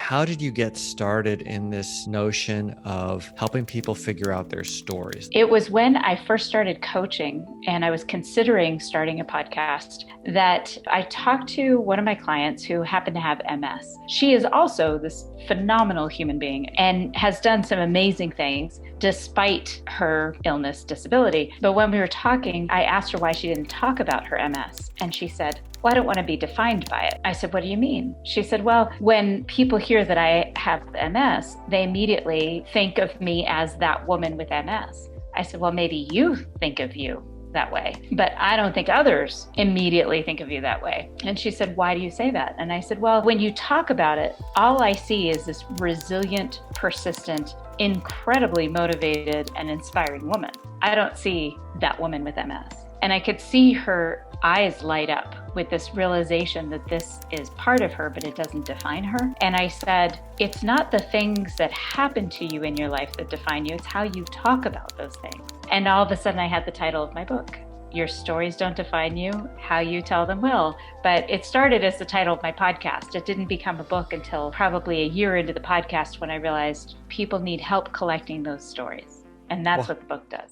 How did you get started in this notion of helping people figure out their stories? It was when I first started coaching and I was considering starting a podcast that I talked to one of my clients who happened to have MS. She is also this phenomenal human being and has done some amazing things despite her illness, disability. But when we were talking, I asked her why she didn't talk about her MS. And she said, well, I don't want to be defined by it. I said, what do you mean? She said, well, when people hear that I have MS, they immediately think of me as that woman with MS. I said, well, maybe you think of you that way, but I don't think others immediately think of you that way. And she said, why do you say that? And I said, well, when you talk about it, all I see is this resilient, persistent, incredibly motivated and inspiring woman. I don't see that woman with MS. And I could see her eyes light up with this realization that this is part of her, but it doesn't define her. And I said, it's not the things that happen to you in your life that define you, it's how you talk about those things. And all of a sudden I had the title of my book. Your stories don't define you, how you tell them will. But it started as the title of my podcast. It didn't become a book until probably a year into the podcast when I realized people need help collecting those stories. And that's what the book does.